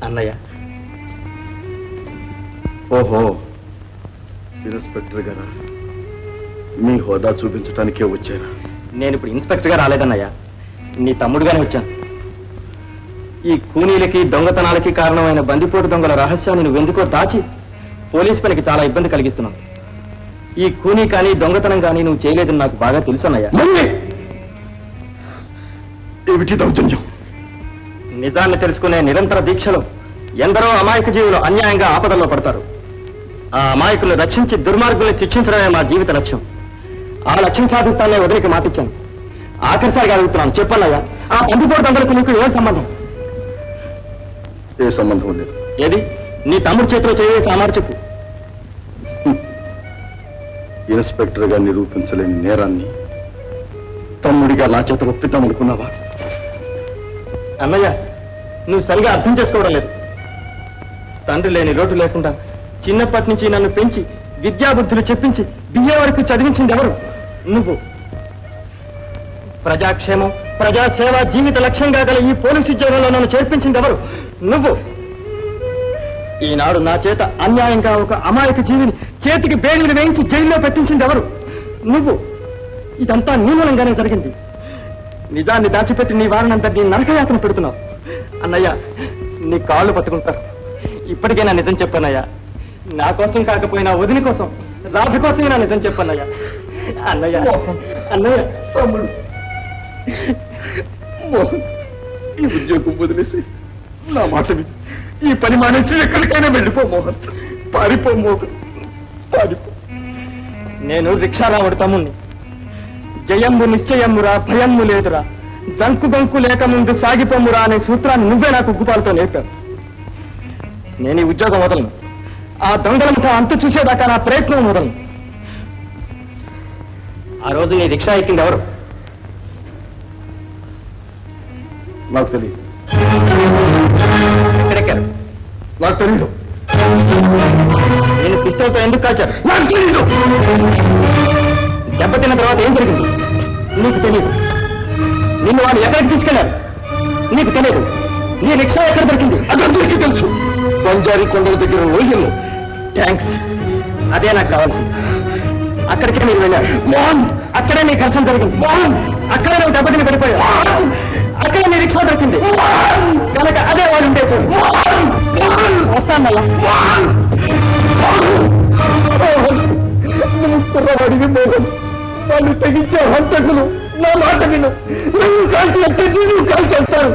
అన్నయ్య. ఓహో, ఇన్స్పెక్టర్ గారా, మీ హోదా చూపించడానికే వచ్చారా? నేను ఇప్పుడు ఇన్స్పెక్టర్గా రాలేదన్నయ్య, నీ తమ్ముడుగానే వచ్చాను. ఈ కూనీలకి దొంగతనాలకి కారణమైన బందిపోటు దొంగల రహస్యాన్ని నువ్వెందుకో దాచి పోలీస్ పనికి చాలా ఇబ్బంది కలిగిస్తున్నావు. ఈ కూనీ కానీ దొంగతనం కానీ నువ్వు చేయలేదని నాకు బాగా తెలుసన్నయ్య. ఏమిటి దౌర్జన్యం? నిజాన్ని తెలుసుకునే నిరంతర దీక్షలో ఎందరో అమాయక జీవులు అన్యాయంగా ఆపదల్లో పడతారు. ఆ అమాయకులను రక్షించి దుర్మార్గుల్ని శిక్షించడమే మా జీవిత లక్ష్యం. ఆ లక్ష్యం సాధిస్తానే వదిలికి మాటిచ్చాను. ఆఖరిసారిగా అడుగుతున్నాను, చెప్పన్నయ్యా, ఆ బందిపోటు దొంగలకు నీకు ఏం సంబంధం? ఏ సంబంధం లేదు. ఏది నీ తమ్ముడు చేతిలో చేయే సామారు చెప్పు. ఇన్స్పెక్టర్ గా నిరూపించలేని నేరాన్ని తమ్ముడిగా నా చేత ఒప్పిద్దామనుకున్నావా? అన్నయ్య, నువ్వు సరిగా అర్థం చేసుకోవడం లేదు. తండ్రి లేని లోటు లేకుండా చిన్నప్పటి నుంచి నన్ను పెంచి విద్యాబుద్ధులు చెప్పించి బిఏ వరకు చదివించింది ఎవరు? నువ్వు. ప్రజాక్షేమం ప్రజాసేవ జీవిత లక్ష్యంగా గల ఈ పోలీసు ఉద్యోగంలో నన్ను చేర్పించింది ఎవరు? నువ్వు. ఈనాడు నా చేత అన్యాయంగా ఒక అమాయక జీవిని చేతికి బేడీలు వేయించి జైల్లో పెట్టించింది ఎవరు? నువ్వు. ఇదంతా నీ మూలంగానే జరిగింది. నిజాన్ని దాచిపెట్టి నీ వారినంతటి నరకయాతన పెడుతున్నావు. అన్నయ్య, నీ కాళ్ళు పట్టుకుంటారు. ఇప్పటికైనా నిజం చెప్పన్నయ్యా. నా కోసం కాకపోయినా వదిలి కోసం, రాధ కోసమే నా నిజం చెప్పన్నయ్యా. అన్నయ్య, అన్నయ్య. తమ్ముడు, మోహన్, ఈ ఉద్యోగం వదిలేసి నా మాట విని ఈ పని మానేసి ఎక్కడికైనా వెళ్ళిపో మోహన్. పారిపో మోహన్, పారిపో. నేను రిక్షారావుడు తమ్ముణ్ణి. జయంబు నిశ్చయమ్మురా, భయమ్ము లేదురా, జంకు గంకు లేక ముందు సాగిపోమ్మురా అనే సూత్రాన్ని నువ్వే నాకు ఉగ్గుపాలతో నేర్పావు. నేను ఈ ఉద్యోగం వదలను. ఆ దొంగలంతా అంతు చూసేదాకా నా ప్రయత్నం వదలను. ఆ రోజు నీ రిక్షా ఎక్కింది ఎవరు? నాకు తెలియదు. ఎక్కడెక్కారు? నాకు తెలియదు. నేను పిస్తోల్తో ఎందుకు కాల్చారు? నాకు తెలియదు. దెబ్బతిన్న తర్వాత ఏం జరిగింది? నీకు తెలియదు. నిన్ను వాళ్ళు ఎక్కడికి తీసుకెళ్లారు? నీకు తెలియదు. నీ రిక్షా ఎక్కడ దొరికింది? అదందరికీ తెలుసు. బంజారీ కొండల దగ్గర లోయల్లో. థ్యాంక్స్, అదే నాకు కావాల్సింది. అక్కడికే మీరు వెళ్ళారు. మోహన్, అక్కడే నీ ఘర్షణ జరిగింది. మోహన్, అక్కడే నువ్వు దెబ్బతిని పడిపోయావు. అక్కడే నీ రిక్షా దొరికింది. కనుక అదే వాడు ఉంటే చూడు. వస్తాను మళ్ళా. నువ్వు కుర్రవాడివి మోహన్. వాళ్ళు తెగించే హంతకులు నా మాట విను. నువ్వు కాల్చి ఎక్కడి నువ్వు కాల్చేస్తారు.